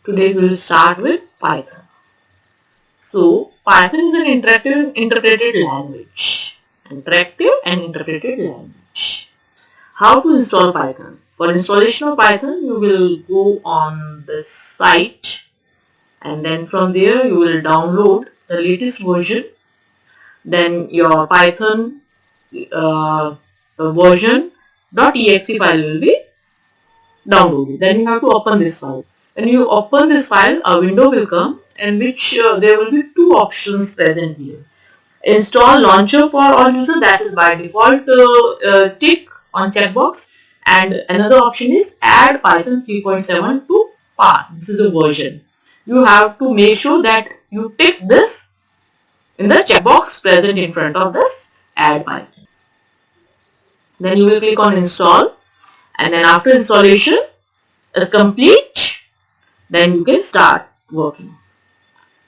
Today we will start with Python. So Python is an interactive interpreted language. Interactive and interpreted language. How to install Python? For installation of Python, you will go on this site and then from there you will download the latest version. Then your Python version .exe file will be downloaded. Then you have to open this file. When you open this file, a window will come in which there will be two options present here. Install launcher for all users, that is by default tick on checkbox, and another option is add Python 3.7 to PAR. This is a version. You have to make sure that you tick this in the checkbox present in front of this add Python. Then you will click on install, and then after installation is complete, then you can start working.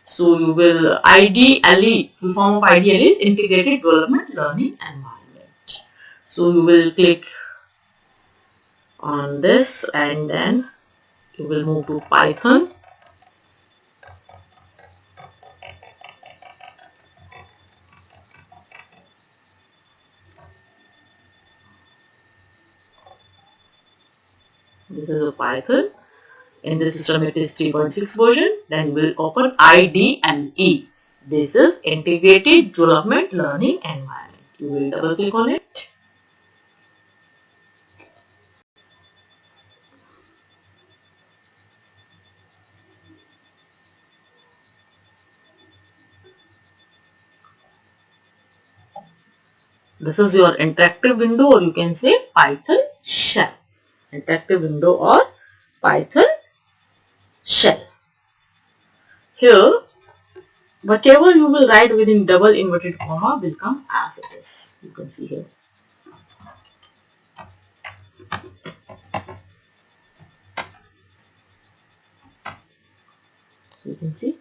So you will IDLE, full form of IDLE is Integrated Development Learning Environment. So you will click on this and then you will move to Python. This is a Python. In the system it is 3.6 version. Then we will open IDLE. This is Integrated Development Learning Environment. You will double click on it. This is your interactive window, or you can say Python shell. Interactive window or Python shell. Here, whatever you will write within double inverted comma will come as it is. You can see here. You can see.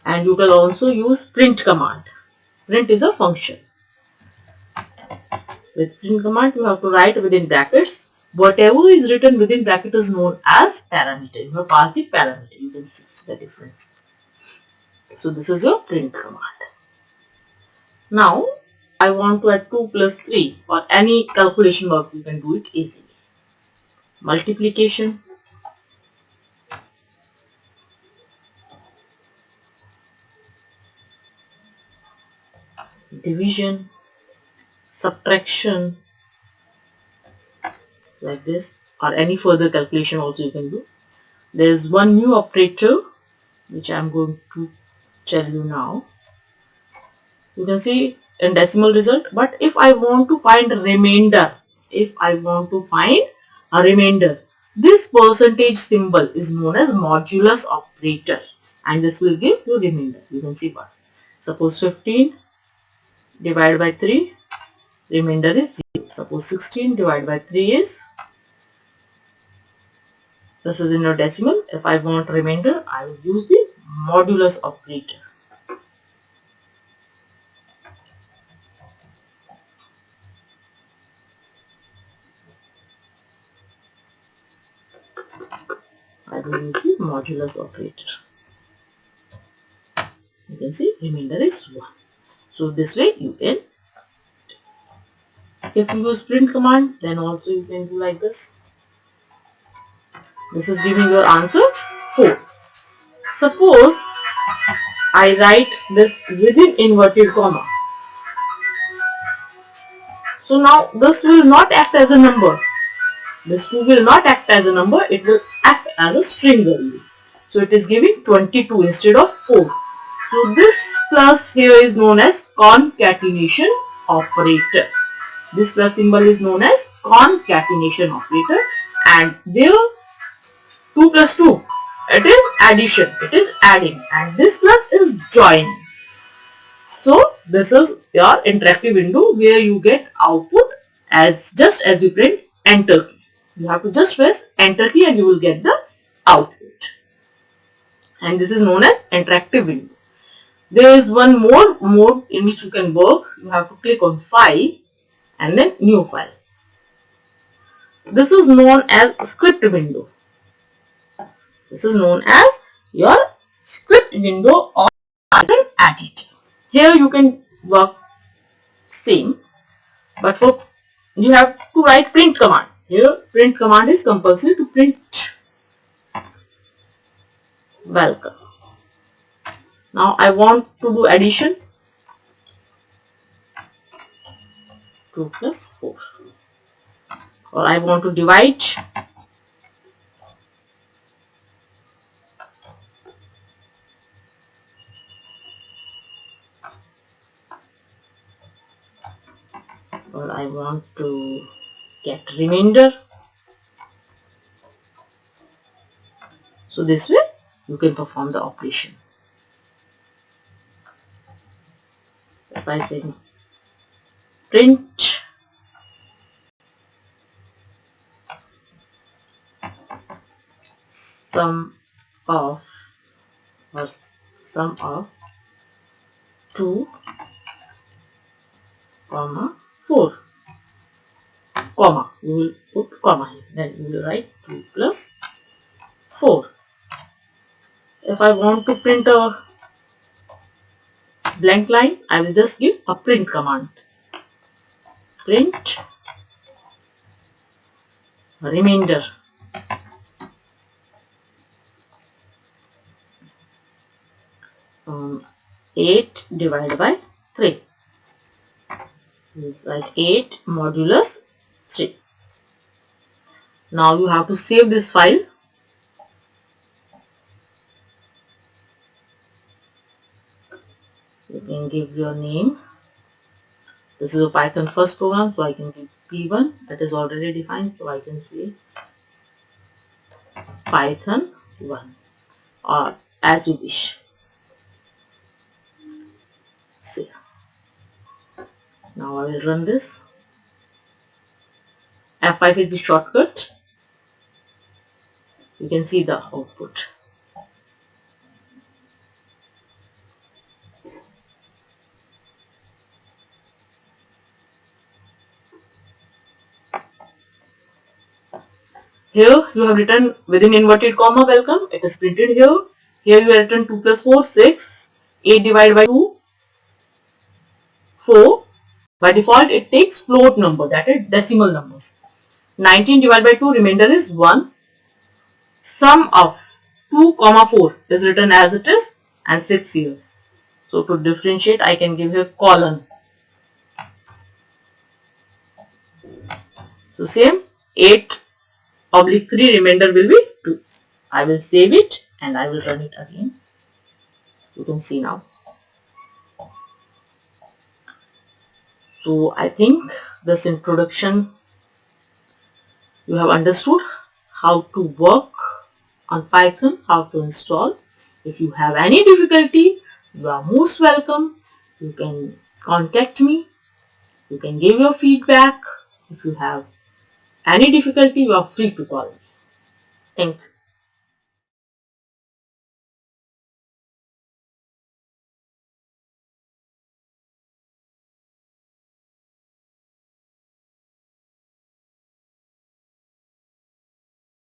And you can also use print command. Print is a function. With print command, you have to write within brackets. Whatever is written within bracket is known as parameter. You have passed the parameter. You can see the difference. So this is your print command. Now I want to add 2 plus 3 or any calculation work. You can do it easily. Multiplication, division, subtraction, like this, or any further calculation also you can do. There is one new operator which I am going to tell you now. You can see in decimal result, but if I want to find a remainder, this percentage symbol is known as modulus operator, and this will give you remainder. You can see what. Suppose 15 divided by 3, remainder is 0. Suppose 16 divided by 3 is, this is in your decimal. If I want remainder, I will use the modulus operator. I will use the modulus operator. You can see remainder is 1. So this way you can, if you use print command, then also you can do like this. This is giving your answer 4. Suppose I write this within inverted comma. So now this will not act as a number. This 2 will not act as a number. It will act as a string value. So it is giving 22 instead of 4. So this plus here is known as concatenation operator. This plus symbol is known as concatenation operator, and there 2 plus 2, it is addition, it is adding, and this plus is joining. So this is your interactive window where you get output as just as you print enter key. You have to just press enter key and you will get the output. And this is known as interactive window. There is one more mode in which you can work. You have to click on file and then new file. This is known as script window. This is known as your script window or Python editor. Here you can work same, but for you have to write print command. Here print command is compulsory to print welcome. Now I want to do addition. 2 plus 4. Or I want to divide. Or I want to get remainder. So this way you can perform the operation. If I say print sum of 2, 4, comma, you will put comma here, then you will write 2 plus 4. If I want to print a blank line, I will just give a print command. Print remainder. Um, 8 divided by 3. It's like 8 modulus 3. Now you have to save this file. You can give your name. This is a Python first program, so I can give P1, that is already defined, so I can say Python 1 or as you wish. Save. Now I will run this. F5 is the shortcut. You can see the output. Here you have written within inverted comma welcome. It is printed here. Here you have written 2 plus 4, 6. 8 divided by 2, 4. By default it takes float number, that is decimal numbers. 19 divided by 2, remainder is 1. Sum of 2, 4 is written as it is and 6 here. So to differentiate I can give here colon. So same 8/3 remainder will be 2. I will save it and I will run it again. You can see now. So I think this introduction you have understood how to work on Python, how to install. If you have any difficulty, you are most welcome. You can contact me. You can give your feedback. If you have any difficulty, you are free to call me. Thank you.